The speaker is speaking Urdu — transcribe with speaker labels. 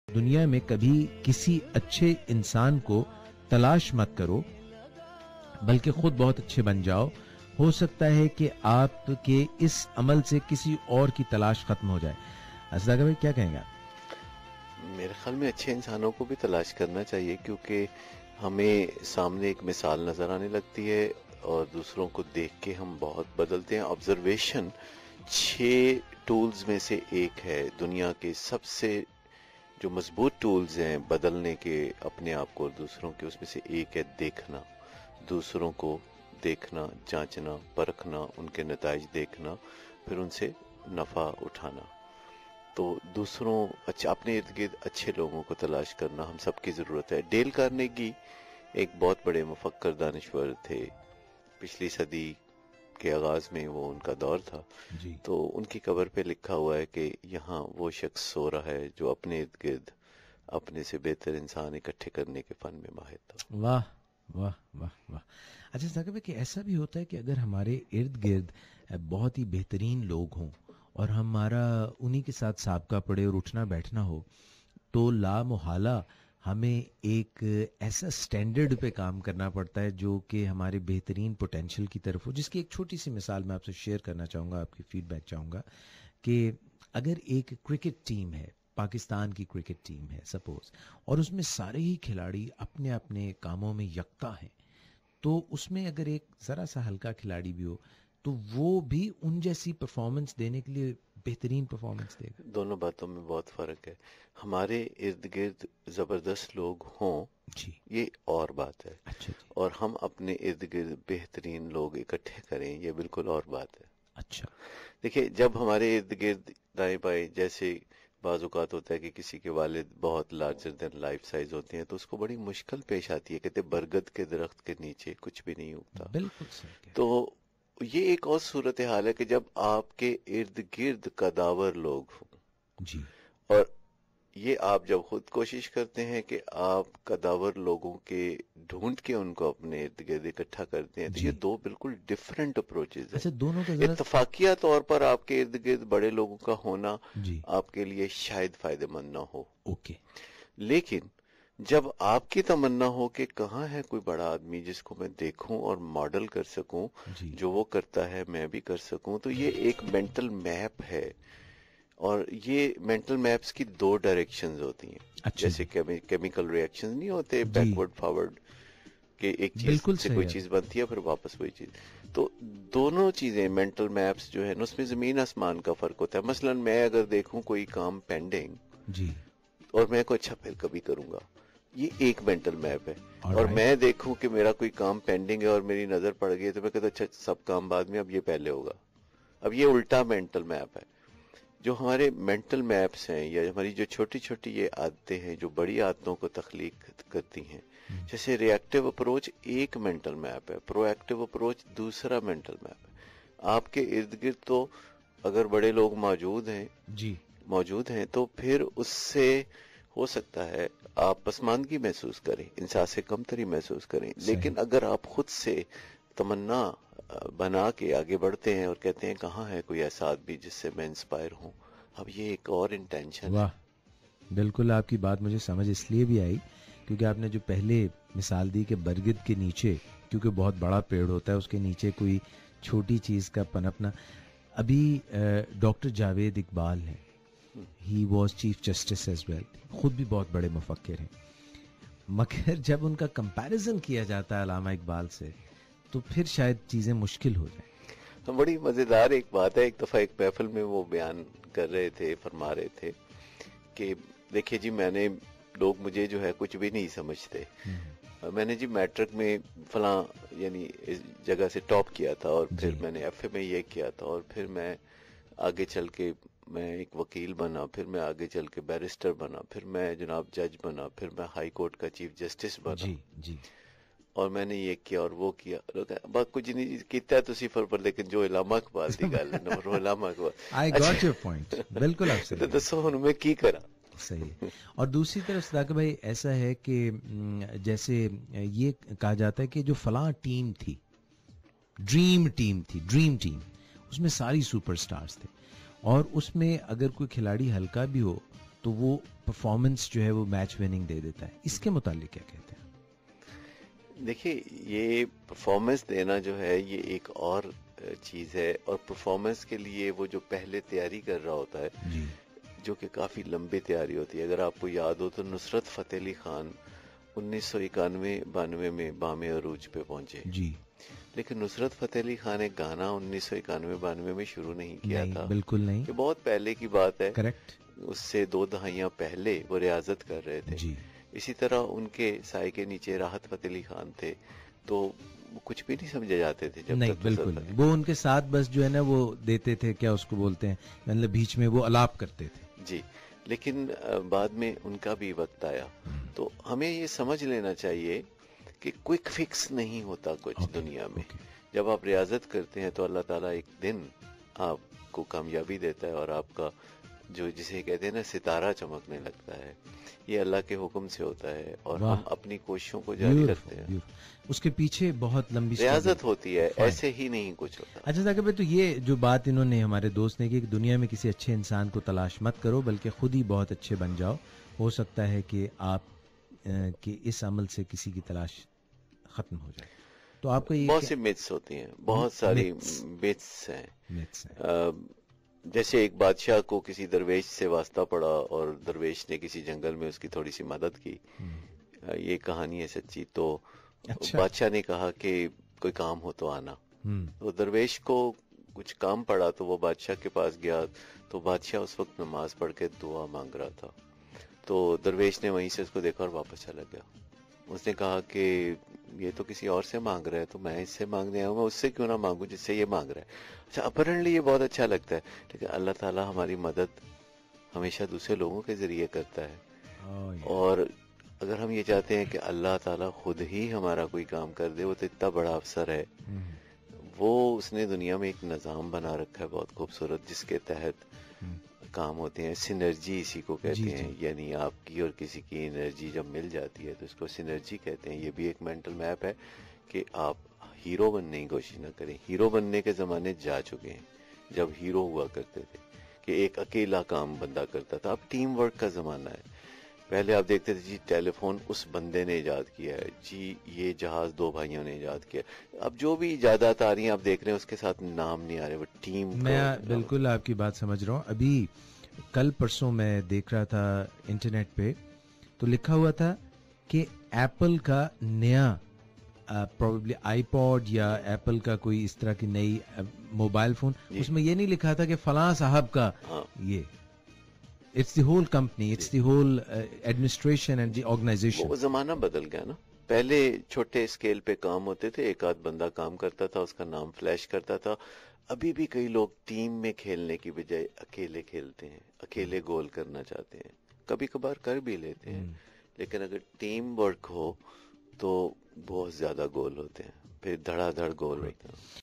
Speaker 1: دنیا میں کبھی کسی اچھے انسان کو تلاش مت کرو بلکہ خود بہت اچھے بن جاؤ. ہو سکتا ہے کہ آپ کے اس عمل سے کسی اور کی تلاش ختم ہو جائے. اسداغ بھائی کیا کہیں گے آپ؟
Speaker 2: میرے خیال میں اچھے انسانوں کو بھی تلاش کرنا چاہیے، کیونکہ ہمیں سامنے ایک مثال نظر آنے لگتی ہے اور دوسروں کو دیکھ کے ہم بہت بدلتے ہیں. آبزرویشن 6 ٹولز میں سے ایک ہے. دنیا کے سب سے جو مضبوط ٹولز ہیں بدلنے کے اپنے آپ کو اور دوسروں کے، اس میں سے ایک ہے دیکھنا. دوسروں کو دیکھنا، جانچنا، پرکھنا، ان کے نتائج دیکھنا، پھر ان سے نفع اٹھانا. تو دوسروں اپنے ارد گرد اچھے لوگوں کو تلاش کرنا ہم سب کی ضرورت ہے. ڈیل کارنیگی ایک بہت بڑے مفکر دانشور تھے. پچھلی صدی کے آغاز میں وہ ان کا دور تھا.
Speaker 1: جی.
Speaker 2: تو ان کی قبر پہ لکھا ہوا ہے کہ یہاں وہ شخص سو رہا ہے جو اپنے ارد گرد اپنے سے بہتر انسان اکٹھے کرنے کے فن میں ماہر تھا.
Speaker 1: واہ واہ واہ واہ. اچھا ثاقب، کہ ایسا بھی ہوتا ہے کہ اگر ہمارے ارد گرد بہت ہی بہترین لوگ ہوں اور ہمارا انہی کے ساتھ سابقہ پڑے اور اٹھنا بیٹھنا ہو، تو لا محالہ ہمیں ایک ایسا سٹینڈرڈ پہ کام کرنا پڑتا ہے جو کہ ہمارے بہترین پوٹینشیل کی طرف ہو. جس کی ایک چھوٹی سی مثال میں آپ سے شیئر کرنا چاہوں گا، آپ کی فیڈ بیک چاہوں گا کہ اگر ایک کرکٹ ٹیم ہے، پاکستان کی کرکٹ ٹیم ہے سپوز، اور اس میں سارے ہی کھلاڑی اپنے اپنے کاموں میں یکتا ہیں، تو اس میں اگر ایک ذرا سا ہلکا کھلاڑی بھی ہو تو وہ بھی ان جیسی پرفارمنس دینے کے لیے بہترین پرفارمنس دے گا.
Speaker 2: دونوں باتوں میں بہت فرق ہے. ہمارے ارد گرد زبردست لوگ ہوں
Speaker 1: جی.
Speaker 2: یہ اور بات ہے،
Speaker 1: اچھا جی.
Speaker 2: اور ہم اپنے ارد گرد بہترین لوگ اکٹھے کریں یہ بالکل اور بات ہے.
Speaker 1: اچھا.
Speaker 2: دیکھیں جب ہمارے ارد گرد دائیں بائیں، جیسے بعض اوقات ہوتا ہے کہ کسی کے والد بہت لارجر دین لائف سائز ہوتے ہیں تو اس کو بڑی مشکل پیش آتی ہے. کہتے برگد کے درخت کے نیچے کچھ بھی نہیں اگتا.
Speaker 1: بالکل صحیح.
Speaker 2: تو یہ ایک اور صورتحال ہے کہ جب آپ کے ارد گرد قداور لوگ ہوں،
Speaker 1: جی.
Speaker 2: اور یہ آپ جب خود کوشش کرتے ہیں کہ آپ قداور لوگوں کے ڈھونڈ کے ان کو اپنے ارد گرد اکٹھا کرتے ہیں، تو
Speaker 1: جی.
Speaker 2: یہ دو بالکل ڈیفرنٹ اپروچز ہیں.
Speaker 1: اچھا دونوں کا ذرا
Speaker 2: اتفاقیہ طور پر آپ کے ارد گرد بڑے لوگوں کا ہونا
Speaker 1: جی.
Speaker 2: آپ کے لیے شاید فائدہ مند نہ ہو،
Speaker 1: اوکے.
Speaker 2: لیکن جب آپ کی تمنا ہو کہ کہاں ہے کوئی بڑا آدمی جس کو میں دیکھوں اور ماڈل کر سکوں،
Speaker 1: جی.
Speaker 2: جو وہ کرتا ہے میں بھی کر سکوں، تو یہ ایک مینٹل میپ ہے. اور یہ مینٹل میپس کی 2 ڈائریکشنز ہوتی ہیں.
Speaker 1: اچھا
Speaker 2: جیسے کیمیکل ریئیکشنز نہیں ہوتے
Speaker 1: جی.
Speaker 2: بیکورڈ فارورڈ، کہ ایک چیز
Speaker 1: بالکل
Speaker 2: سے
Speaker 1: صحیح
Speaker 2: کوئی
Speaker 1: ہے.
Speaker 2: چیز بنتی ہے پھر واپس وہی چیز. تو دونوں چیزیں مینٹل میپس جو ہے نا اس میں زمین آسمان کا فرق ہوتا ہے. مثلا میں اگر دیکھوں کوئی کام پینڈنگ
Speaker 1: جی.
Speaker 2: اور میں کو اچھا پھر کبھی کروں گا، یہ ایک مینٹل میپ ہے. اور
Speaker 1: Alright.
Speaker 2: میں دیکھوں کہ میرا کوئی کام پینڈنگ ہے اور میری نظر پڑ گئی ہے تو میں کہتا اچھا سب کام بعد میں، اب یہ پہلے ہوگا. اب یہ الٹا مینٹل میپ ہے. جو ہمارے مینٹل میپس ہیں یا ہماری جو چھوٹی چھوٹی یہ عادتیں ہیں جو بڑی عادتوں کو تخلیق کرتی ہیں، جیسے ری ایکٹیو اپروچ ایک مینٹل میپ ہے، پرو ایکٹیو اپروچ دوسرا مینٹل میپ ہے. آپ کے ارد گرد تو اگر بڑے لوگ
Speaker 1: جی.
Speaker 2: موجود ہیں تو پھر اس سے ہو سکتا ہے آپ پسماندگی محسوس کریں، انسان سے کم تری محسوس کریں. لیکن اگر آپ خود سے تمنا بنا کے آگے بڑھتے ہیں اور کہتے ہیں کہاں ہے کوئی ایسا آدمی جس سے میں انسپائر ہوں، اب یہ ایک اور انٹینشن.
Speaker 1: واہ، بالکل آپ کی بات مجھے سمجھ اس لیے بھی آئی کیونکہ آپ نے جو پہلے مثال دی کہ برگد کے نیچے، کیونکہ بہت بڑا پیڑ ہوتا ہے، اس کے نیچے کوئی چھوٹی چیز کا پنپنا. ابھی ڈاکٹر جاوید اقبال ہیں، he was chief justice as well, خود بھی بہت بڑے مفکر ہیں، مگر جب ان کا کمپیریزن کیا جاتا ہے علامہ اقبال سے تو پھر شاید چیزیں مشکل ہو جائیں.
Speaker 2: بڑی مزیدار ایک بات ہے. ایک دفعہ ایک محفل میں وہ بیان کر رہے تھے، فرما رہے تھے کہ دیکھیے جی لوگ مجھے جو ہے کچھ بھی نہیں سمجھتے. میں نے جی میٹرک میں فلاں یعنی اس جگہ سے ٹاپ کیا تھا، اور پھر میں نے ایف اے میں یہ کیا تھا، اور پھر میں آگے چل کے میں ایک وکیل بنا، پھر میں آگے چل کے بیرسٹر بنا، پھر میں جناب جج بنا، پھر میں ہائی کورٹ کا چیف جسٹس بنا.
Speaker 1: جی.
Speaker 2: اور میں نے یہ کیا اور وہ کیا. بات کچھ نہیں کیتا ہے تو صفر پر، لیکن جو علامہ اقبال دی گل ہے نا وہ علامہ Iqbal.
Speaker 1: I got your point. بالکل آپ سے
Speaker 2: دسو ہن میں کی کرا.
Speaker 1: صحیح. اور دوسری طرف صداقت بھائی ایسا ہے کہ جیسے یہ کہا جاتا ہے کہ جو فلاں ٹیم تھی، ڈریم ٹیم، اس میں ساری سپر سٹارز تھے، اور اس میں اگر کوئی کھلاڑی ہلکا بھی ہو تو وہ پرفارمنس جو ہے وہ میچ وننگ دے دیتا ہے. اس کے متعلق کیا کہتے ہیں؟
Speaker 2: دیکھیے یہ پرفارمنس دینا جو ہے یہ ایک اور چیز ہے، اور پرفارمنس کے لیے وہ جو پہلے تیاری کر رہا ہوتا ہے
Speaker 1: جی
Speaker 2: جو کہ کافی لمبی تیاری ہوتی ہے. اگر آپ کو یاد ہو تو نصرت فتح علی خان 1991-92 میں بام عروج پہ پہنچے،
Speaker 1: جی
Speaker 2: لیکن نصرت فتح علی خان ایک گانا 1991-92 میں شروع نہیں کیا
Speaker 1: نہیں،
Speaker 2: تھا.
Speaker 1: بالکل نہیں.
Speaker 2: یہ بہت پہلے کی بات ہے،
Speaker 1: کریکٹ.
Speaker 2: اس سے 2 دہائیاں پہلے وہ ریاضت کر رہے تھے.
Speaker 1: جی
Speaker 2: اسی طرح ان کے سائے کے نیچے راحت فتح علی خان تھے، تو وہ کچھ بھی نہیں سمجھے جاتے تھے جب
Speaker 1: نہیں،
Speaker 2: تک
Speaker 1: بالکل
Speaker 2: نصرت
Speaker 1: نہیں. وہ ان کے ساتھ بس جو ہے نا وہ دیتے تھے، کیا اس کو بولتے ہیں، مطلب بیچ میں وہ الاپ کرتے تھے.
Speaker 2: جی. لیکن بعد میں ان کا بھی وقت آیا. تو ہمیں یہ سمجھ لینا چاہیے کہ کوئک فکس نہیں ہوتا کچھ
Speaker 1: اوکے،
Speaker 2: دنیا میں.
Speaker 1: اوکے.
Speaker 2: جب آپ ریاضت کرتے ہیں تو اللہ تعالیٰ ایک دن آپ کو کامیابی دیتا ہے، اور آپ کا جو جسے کہتے ہیں نا ستارہ چمکنے لگتا ہے. یہ اللہ کے حکم سے ہوتا ہے، اور
Speaker 1: واہ،
Speaker 2: ہم اپنی کوششوں کو جاری رکھتے ہیں.
Speaker 1: اس کے پیچھے بہت لمبی
Speaker 2: ریاضت ہوتی ہے،
Speaker 1: Fine.
Speaker 2: ایسے ہی نہیں کچھ ہوتا.
Speaker 1: اچھا ثاقب بھائی، تو یہ جو بات انہوں نے ہمارے دوست نے کی کہ دنیا میں کسی اچھے انسان کو تلاش مت کرو بلکہ خود ہی بہت اچھے بن جاؤ، ہو سکتا ہے کہ آپ کے اس عمل سے کسی کی تلاش ختم ہو جائے. تو آپ کا یہ
Speaker 2: بہت سی متس ہوتی ہیں، بہت ساری متس ہیں.
Speaker 1: myths ہیں.
Speaker 2: جیسے ایک بادشاہ کو کسی درویش سے واسطہ پڑا، اور درویش نے کسی جنگل میں اس کی تھوڑی سی مدد کی. یہ کہانی ہے سچی. تو
Speaker 1: اچھا.
Speaker 2: بادشاہ نے کہا کہ کوئی کام ہو تو آنا. تو درویش کو کچھ کام پڑا تو وہ بادشاہ کے پاس گیا. تو بادشاہ اس وقت نماز پڑھ کے دعا مانگ رہا تھا. تو درویش نے وہیں سے اس کو دیکھا اور واپس چلا گیا. اس نے کہا کہ یہ تو کسی اور سے مانگ رہا ہے، تو میں اس سے مانگنے آیا ہوں، میں اس سے کیوں نہ مانگوں جس سے یہ مانگ رہا ہے. اچھا، اپرنٹلی یہ بہت اچھا لگتا ہے، لیکن اللہ تعالیٰ ہماری مدد ہمیشہ دوسرے لوگوں کے ذریعے کرتا ہے. اور اگر ہم یہ چاہتے ہیں کہ اللہ تعالیٰ خود ہی ہمارا کوئی کام کر دے، وہ تو اتنا بڑا افسر ہے. وہ اس نے دنیا میں ایک نظام بنا رکھا ہے بہت خوبصورت، جس کے تحت کام ہوتے ہیں. سینرجی اسی کو کہتے ہیں. یعنی آپ کی اور کسی کی انرجی جب مل جاتی ہے تو اس کو سینرجی کہتے ہیں. یہ بھی ایک مینٹل میپ ہے کہ آپ ہیرو بننے کی کوشش نہ کریں. ہیرو بننے کے زمانے جا چکے ہیں، جب ہیرو ہوا کرتے تھے کہ ایک اکیلا کام بندہ کرتا تھا. اب ٹیم ورک کا زمانہ ہے. پہلے آپ دیکھتے تھے جی ٹیلی فون اس بندے نے ایجاد کیا ہے، جی یہ جہاز 2 بھائیوں نے ایجاد کیا. اب جو بھی ایجادات آ رہی ہیں آپ دیکھ رہے ہیں اس کے ساتھ نام نہیں آ رہے، وہ ٹیم.
Speaker 1: میں بالکل آپ کی بات سمجھ رہا ہوں. ابھی کل پرسوں میں دیکھ رہا تھا انٹرنیٹ پہ، تو لکھا ہوا تھا کہ ایپل کا نیا پروبیبلی آئی پوڈ یا ایپل کا کوئی اس طرح کی نئی موبائل فون، اس میں یہ نہیں لکھا تھا کہ فلاں صاحب کا. یہ it's the whole company, it's the whole administration and the organisation.
Speaker 2: وہ زمانہ بدل گیا نا. پہلے چھوٹے اسکیل پہ کام ہوتے تھے، ایک آدھ بندہ کام کرتا تھا، اس کا نام فلیش کرتا تھا. ابھی بھی کئی لوگ ٹیم میں کھیلنے کی بجائے اکیلے کھیلتے ہیں، اکیلے گول کرنا چاہتے ہیں. کبھی کبھار کر بھی لیتے ہیں، لیکن اگر ٹیم ورک ہو تو بہت زیادہ گول ہوتے ہیں، پھر دھڑا دھڑ گول ہوتے ہیں.